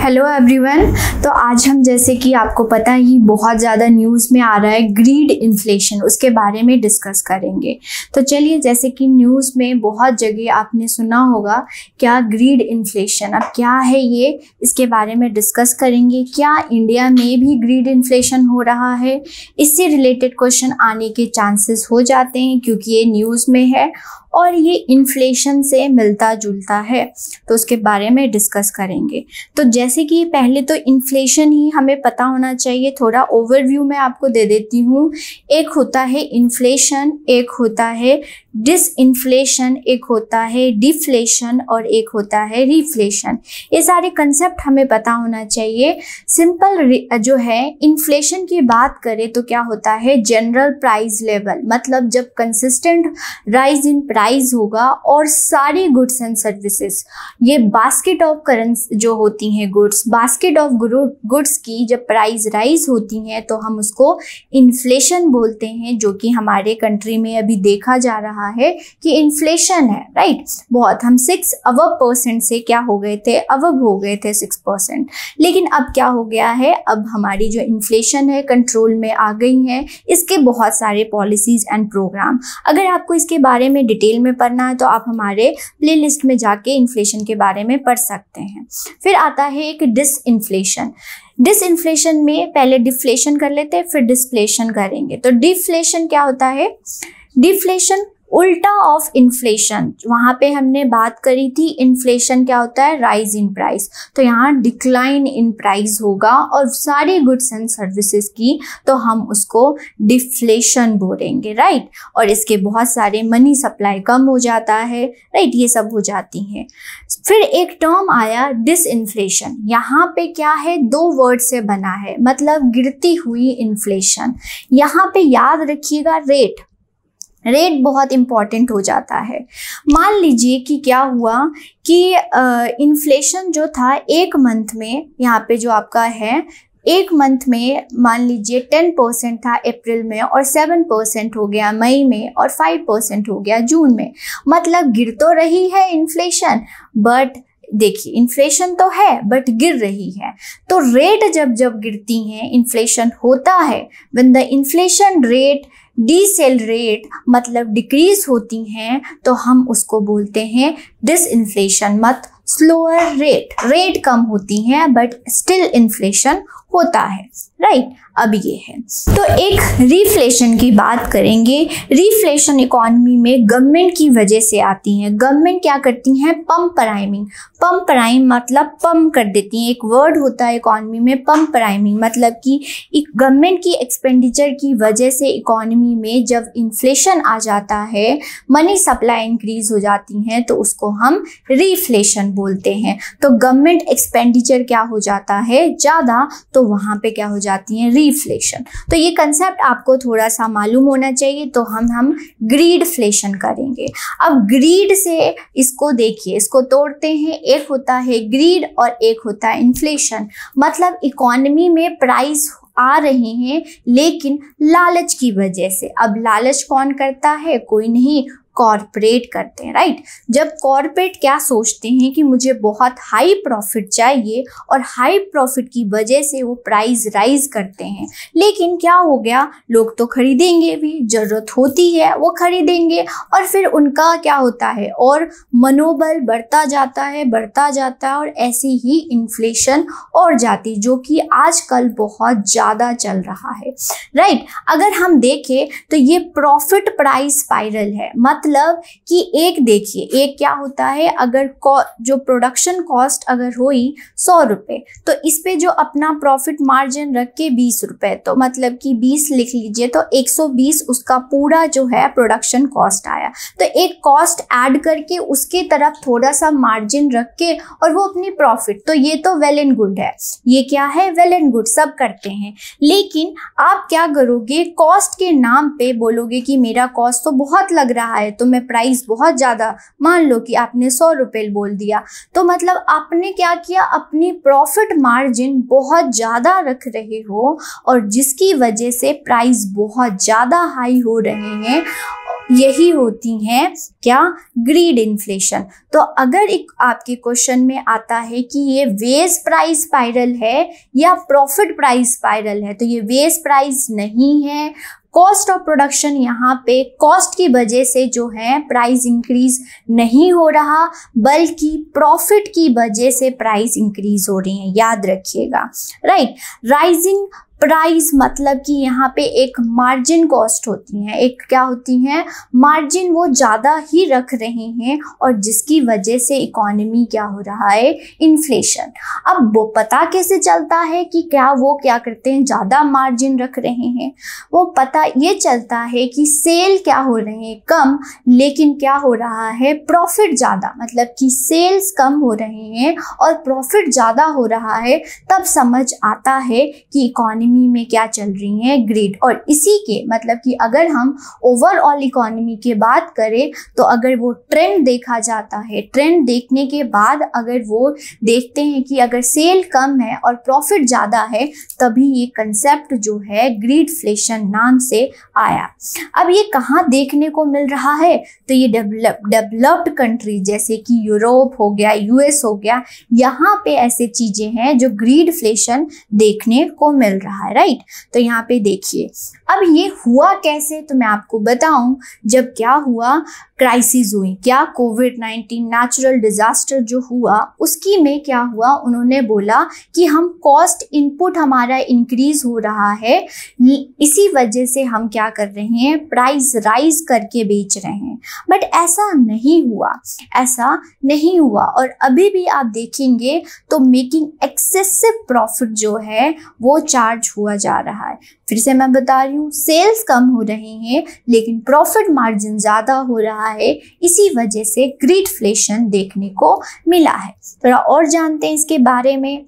Hello everyone. तो आज हम जैसे कि आपको पता ही बहुत ज़्यादा न्यूज़ में आ रहा है ग्रीड इन्फ्लेशन, उसके बारे में डिस्कस करेंगे। तो चलिए, जैसे कि न्यूज़ में बहुत जगह आपने सुना होगा क्या ग्रीड इन्फ्लेशन, अब क्या है ये, इसके बारे में डिस्कस करेंगे। क्या इंडिया में भी ग्रीड इन्फ्लेशन हो रहा है? इससे रिलेटेड क्वेश्चन आने के चांसेस हो जाते हैं क्योंकि ये न्यूज़ में है और ये इन्फ्लेशन से मिलता जुलता है, तो उसके बारे में डिस्कस करेंगे। तो जैसे कि पहले तो इन्फ्लेशन ही हमें पता होना चाहिए, थोड़ा ओवरव्यू मैं आपको दे देती हूँ। एक होता है इन्फ्लेशन, एक होता है डिसइन्फ्लेशन, एक होता है डिफ्लेशन और एक होता है रिफ्लेशन। ये सारे कंसेप्ट हमें पता होना चाहिए। सिंपल जो है, इन्फ्लेशन की बात करें तो क्या होता है, जनरल प्राइस लेवल, मतलब जब कंसिस्टेंट राइज इन प्राइस होगा और सारी गुड्स एंड सर्विसेज, ये बास्केट ऑफ करेंसी जो होती हैं गुड्स, बास्केट ऑफ गुड्स की जब प्राइस राइज होती हैं तो हम उसको इन्फ्लेशन बोलते हैं, जो कि हमारे कंट्री में अभी देखा जा रहा है कि इन्फ्लेशन है, राइट। बहुत हम 6% से क्या हो गए थे, अबव हो गए थे 6%, लेकिन अब क्या हो गया है, अब हमारी जो इन्फ्लेशन है कंट्रोल में आ गई है। इसके बहुत सारे पॉलिसीज एंड प्रोग्राम, अगर आपको इसके बारे में डिटेल में पढ़ना है तो आप हमारे प्लेलिस्ट में जाके इन्फ्लेशन के बारे में पढ़ सकते हैं। फिर आता है एक डिसइन्फ्लेशन। डिसइन्फ्लेशन में पहले डिफ्लेशन कर लेते हैं, फिर डिस्प्लेशन करेंगे। तो डिफ्लेशन क्या होता है, डिफ्लेशन उल्टा ऑफ इन्फ्लेशन। वहाँ पे हमने बात करी थी इन्फ्लेशन क्या होता है, राइज इन प्राइस, तो यहाँ डिक्लाइन इन प्राइस होगा और सारी गुड्स एंड सर्विसेज की, तो हम उसको डिफ्लेशन बोलेंगे, राइट। और इसके बहुत सारे मनी सप्लाई कम हो जाता है, राइट, ये सब हो जाती हैं। फिर एक टर्म आया डिसइन्फ्लेशन। यहाँ पे क्या है, दो वर्ड से बना है, मतलब गिरती हुई इन्फ्लेशन। यहाँ पे याद रखिएगा रेट बहुत इंपॉर्टेंट हो जाता है। मान लीजिए कि क्या हुआ कि इन्फ्लेशन जो था एक मंथ में, यहाँ पे जो आपका है एक मंथ में मान लीजिए 10% था अप्रैल में, और 7% हो गया मई में, और 5% हो गया जून में। मतलब गिर तो रही है इन्फ्लेशन, बट देखिए इन्फ्लेशन तो है बट गिर रही है। तो रेट जब जब गिरती हैं, इन्फ्लेशन होता है, when the inflation rate decelerate, मतलब डिक्रीज होती हैं, तो हम उसको बोलते हैं डिसइन्फ्लेशन। मत स्लोअर रेट कम होती हैं बट स्टिल इन्फ्लेशन होता है, राइट। अब ये है, तो एक रिफ्लेशन की बात करेंगे। रिफ्लेशन इकोनॉमी में गवर्नमेंट की वजह से आती है। गवर्नमेंट क्या करती हैं, पंप प्राइमिंग। पंप प्राइम मतलब पंप कर देती हैं, एक वर्ड होता है इकोनॉमी में पंप प्राइमिंग, मतलब कि गवर्नमेंट की एक्सपेंडिचर की वजह से इकोनॉमी में जब इन्फ्लेशन आ जाता है, मनी सप्लाई इंक्रीज हो जाती हैं, तो उसको हम रिफ्लेशन बोलते हैं। तो गवर्नमेंट एक्सपेंडिचर क्या हो जाता है ज़्यादा, तो वहाँ पे क्या हो जाती है, रिफ्लेशन। तो ये कंसेप्ट आपको थोड़ा सा मालूम होना चाहिए। तो हम ग्रीडफ्लेशन करेंगे। अब ग्रीड से इसको देखिए, इसको तोड़ते हैं, एक होता है ग्रीड और एक होता है इन्फ्लेशन। मतलब इकोनॉमी में प्राइस आ रहे हैं लेकिन लालच की वजह से। अब लालच कौन करता है, कोई नहीं, कॉर्पोरेट करते हैं, राइट। जब कॉर्पोरेट क्या सोचते हैं कि मुझे बहुत हाई प्रॉफिट चाहिए, और हाई प्रॉफिट की वजह से वो प्राइस राइज करते हैं, लेकिन क्या हो गया, लोग तो खरीदेंगे भी, जरूरत होती है वो खरीदेंगे, और फिर उनका क्या होता है, और मनोबल बढ़ता जाता है और ऐसे ही इन्फ्लेशन और जाती, जो कि आजकल बहुत ज़्यादा चल रहा है, राइट। अगर हम देखें तो ये प्रॉफिट प्राइस स्पाइरल है। मतलब कि एक देखिए, एक क्या होता है, अगर जो प्रोडक्शन कॉस्ट अगर हुई 100 रुपये, तो इस पे जो अपना प्रॉफिट मार्जिन रख के 20 रुपये, तो मतलब कि 20 लिख लीजिए, तो 120 उसका पूरा जो है प्रोडक्शन कॉस्ट आया। तो एक कॉस्ट ऐड करके उसके तरफ थोड़ा सा मार्जिन रख के और वो अपनी प्रॉफिट, तो ये तो वेल एंड गुड है, ये क्या है, वेल एंड गुड, सब करते हैं। लेकिन आप क्या करोगे, कॉस्ट के नाम पे बोलोगे कि मेरा कॉस्ट तो बहुत लग रहा है, तो मैं प्राइस बहुत ज़्यादा, मान लो कि आपने 100 रुपये बोल दिया, तो मतलब आपने क्या किया, अपनी प्रॉफिट मार्जिन बहुत ज़्यादा रख रहे हो, और जिसकी वजह से प्राइस बहुत ज़्यादा हाई हो रहे हैं, यही होती हैं क्या, ग्रीड इन्फ्लेशन। तो अगर एक आपके क्वेश्चन में आता है कि ये वेज प्राइस स्पाइरल है या प्रॉफिट प्राइस स्पाइरल है, तो ये वेज प्राइस नहीं है। कॉस्ट ऑफ प्रोडक्शन, यहाँ पे कॉस्ट की वजह से जो है प्राइस इंक्रीज नहीं हो रहा, बल्कि प्रॉफिट की वजह से प्राइस इंक्रीज हो रही है, याद रखिएगा, राइट। राइजिंग प्राइस मतलब कि यहाँ पे एक मार्जिन कॉस्ट होती है, एक क्या होती है, मार्जिन वो ज़्यादा ही रख रहे हैं और जिसकी वजह से इकोनॉमी क्या हो रहा है, इन्फ्लेशन। अब वो पता कैसे चलता है कि क्या वो क्या करते हैं, ज़्यादा मार्जिन रख रहे हैं, वो पता ये चलता है कि सेल क्या हो रहे हैं, कम, लेकिन क्या हो रहा है, प्रॉफिट ज़्यादा, मतलब कि सेल्स कम हो रहे हैं और प्रॉफिट ज़्यादा हो रहा है, तब समझ आता है कि इकोनॉमी में क्या चल रही है, ग्रीड। और इसी के मतलब कि अगर हम ओवरऑल इकोनॉमी की बात करें तो अगर वो ट्रेंड देखा जाता है, ट्रेंड देखने के बाद अगर वो देखते हैं कि अगर सेल कम है और प्रॉफिट ज़्यादा है, तभी ये कंसेप्ट जो है ग्रीडफ्लेशन नाम से आया। अब ये कहाँ देखने को मिल रहा है, तो ये डेवलप्ड कंट्री जैसे कि यूरोप हो गया, यूएस हो गया, यहाँ पे ऐसे चीज़ें हैं जो ग्रीडफ्लेशन देखने को मिल रहा है, राइट। तो यहाँ पे देखिए अब ये हुआ कैसे, तो मैं आपको बताऊं, जब क्या हुआ, क्राइसिस हुई, क्या कोविड-19 नेचुरल डिजास्टर जो हुआ उसकी में क्या हुआ, उन्होंने बोला कि हम कॉस्ट इनपुट हमारा इंक्रीज हो रहा है, इसी वजह से हम क्या कर रहे हैं, प्राइस राइज करके बेच रहे हैं। बट ऐसा नहीं हुआ, ऐसा नहीं हुआ। और अभी भी आप देखेंगे तो मेकिंग एक्सेसिव प्रॉफिट जो है वो चार्ज हुआ जा रहा है। फिर से मैं बता रही हूँ, सेल्स कम हो रहे हैं लेकिन प्रॉफिट मार्जिन ज़्यादा हो रहा है, इसी वजह से ग्रीडफ्लेशन देखने को मिला है। थोड़ा और जानते हैं इसके बारे में।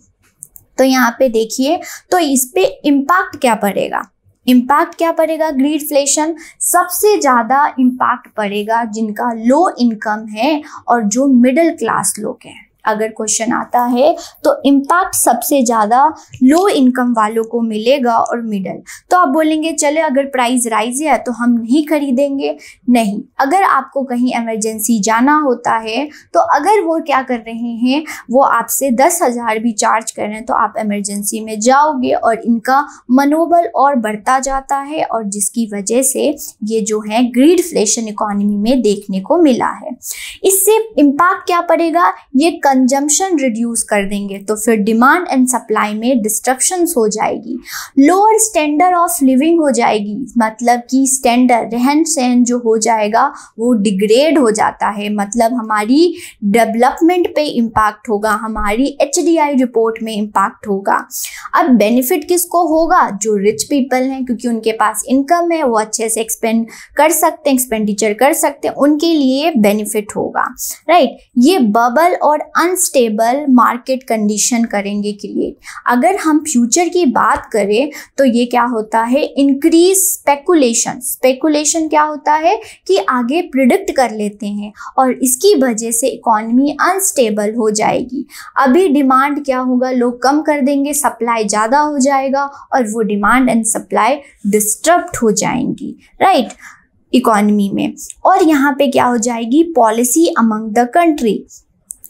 तो यहाँ पे देखिए, तो इस पे इम्पैक्ट क्या पड़ेगा, इम्पैक्ट क्या पड़ेगा, ग्रीडफ्लेशन सबसे ज़्यादा इम्पैक्ट पड़ेगा जिनका लो इनकम है और जो मिडिल क्लास लोग हैं। अगर क्वेश्चन आता है तो इम्पैक्ट सबसे ज़्यादा लो इनकम वालों को मिलेगा और मिडल। तो आप बोलेंगे चले अगर प्राइस राइज है तो हम नहीं खरीदेंगे, नहीं। अगर आपको कहीं इमरजेंसी जाना होता है तो अगर वो क्या कर रहे हैं, वो आपसे 10,000 भी चार्ज कर रहे हैं तो आप इमरजेंसी में जाओगे और इनका मनोबल और बढ़ता जाता है, और जिसकी वजह से ये जो है ग्रीडफ्लेशन इकोनॉमी में देखने को मिला है। इससे इम्पैक्ट क्या पड़ेगा, ये कंजम्पशन रिड्यूस कर देंगे, तो फिर डिमांड एंड सप्लाई में डिस्ट्रप्शंस हो जाएगी, लोअर स्टैंडर्ड ऑफ लिविंग हो जाएगी, मतलब कि स्टैंडर्ड रहन सहन जो हो जाएगा वो डिग्रेड हो जाता है, मतलब हमारी डेवलपमेंट पे इम्पैक्ट होगा, हमारी HDI रिपोर्ट में इम्पैक्ट होगा। अब बेनिफिट किसको होगा, जो रिच पीपल हैं, क्योंकि उनके पास इनकम है, वो अच्छे से एक्सपेंड कर सकते हैं, एक्सपेंडिचर कर सकते हैं, उनके लिए बेनिफिट होगा, राइट। ये बबल और अनस्टेबल मार्केट कंडीशन करेंगे क्रिएट। अगर हम फ्यूचर की बात करें तो ये क्या होता है, इंक्रीज स्पेकुलेशन। स्पेकुलेशन क्या होता है कि आगे प्रिडिक्ट कर लेते हैं और इसकी वजह से इकोनॉमी अनस्टेबल हो जाएगी। अभी डिमांड क्या होगा, लोग कम कर देंगे, सप्लाई ज़्यादा हो जाएगा और वो डिमांड एंड सप्लाई डिस्टर्ब हो जाएंगी, राइट, इकोनॉमी में। और यहाँ पे क्या हो जाएगी, पॉलिसी अमंग द कंट्री।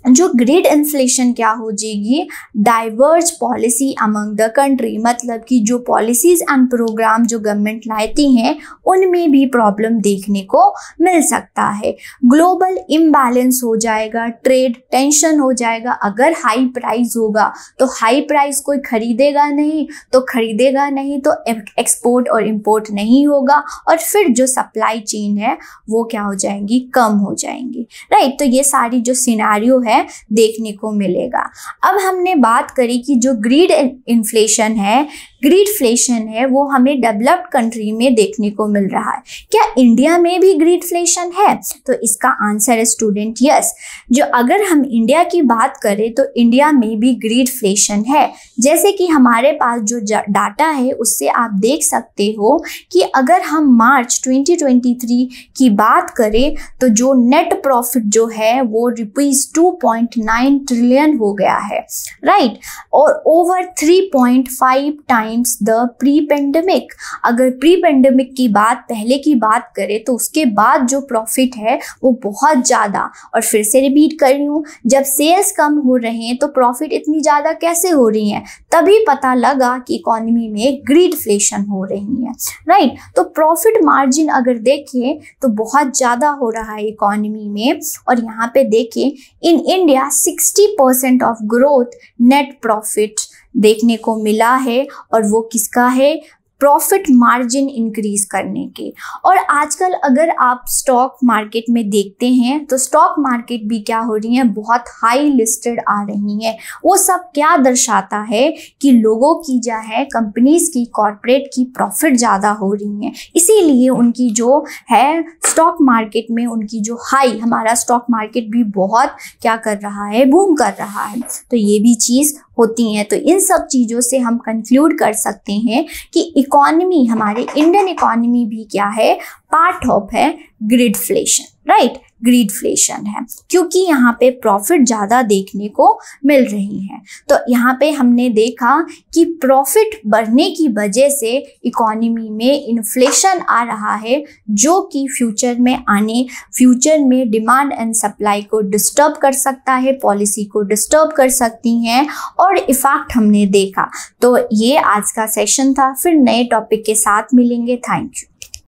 जो ग्रीड इन्फ्लेशन क्या हो जाएगी, diverge policy among the country, मतलब कि जो पॉलिसीज एंड प्रोग्राम जो गवर्नमेंट लाती हैं उनमें भी प्रॉब्लम देखने को मिल सकता है। ग्लोबल इम्बैलेंस हो जाएगा, ट्रेड टेंशन हो जाएगा। अगर हाई प्राइस होगा तो हाई प्राइस कोई खरीदेगा नहीं, तो खरीदेगा नहीं तो एक्सपोर्ट और इंपोर्ट नहीं होगा, और फिर जो सप्लाई चेन है वो क्या हो जाएंगी, कम हो जाएंगी, राइट। तो ये सारी जो सिनेरियो है देखने को मिलेगा। अब हमने बात करी कि जो ग्रीड इन्फ्लेशन है, ग्रीडफ्लेशन है, वो हमें डेवलप्ड कंट्री में देखने को मिल रहा है। क्या इंडिया में भी ग्रीडफ्लेशन है, तो इसका आंसर है स्टूडेंट यस। जो अगर हम इंडिया की बात करें तो इंडिया में भी ग्रीडफ्लेशन है। जैसे कि हमारे पास जो डाटा है उससे आप देख सकते हो कि अगर हम मार्च 2023 की बात करें तो जो नेट प्रॉफिट जो है वो ₹2 4.9 ट्रिलियन हो गया है, राइट, और over 3.5 times the pre pandemic. अगर प्री पेंडेमिक की बात पहले की बात करें तो उसके बाद जो प्रॉफिट है वो बहुत ज़्यादा, और फिर से रिपीट कर रही हूँ, जब सेल्स कम हो रहे हैं तो प्रॉफिट इतनी ज़्यादा कैसे हो रही है, तभी पता लगा कि इकोनॉमी में ग्रीडफ्लेशन हो रही है, राइट। तो प्रॉफिट मार्जिन अगर देखें तो बहुत ज़्यादा हो रहा है इकोनॉमी में, और यहाँ पे देखें in India 60% of growth net profit देखने को मिला है, और वो किसका है, प्रॉफिट मार्जिन इंक्रीज करने के। और आजकल अगर आप स्टॉक मार्केट में देखते हैं तो स्टॉक मार्केट भी क्या हो रही है, बहुत हाई लिस्टेड आ रही है। वो सब क्या दर्शाता है कि लोगों की जो है, कंपनीज की, कॉर्पोरेट की प्रॉफिट ज़्यादा हो रही है, इसीलिए उनकी जो है स्टॉक मार्केट में उनकी जो हाई, हमारा स्टॉक मार्केट भी बहुत क्या कर रहा है, बूम कर रहा है। तो ये भी चीज़ होती हैं। तो इन सब चीज़ों से हम कंक्लूड कर सकते हैं कि इकोनॉमी, हमारे इंडियन इकोनॉमी भी क्या है, पार्ट ऑफ है ग्रीडफ्लेशन, राइट, ग्रीडफ्लेशन है, क्योंकि यहाँ पे प्रॉफिट ज़्यादा देखने को मिल रही है। तो यहाँ पे हमने देखा कि प्रॉफिट बढ़ने की वजह से इकोनॉमी में इन्फ्लेशन आ रहा है, जो कि फ्यूचर में डिमांड एंड सप्लाई को डिस्टर्ब कर सकता है, पॉलिसी को डिस्टर्ब कर सकती हैं, और इफेक्ट हमने देखा। तो ये आज का सेशन था, फिर नए टॉपिक के साथ मिलेंगे। Thank you.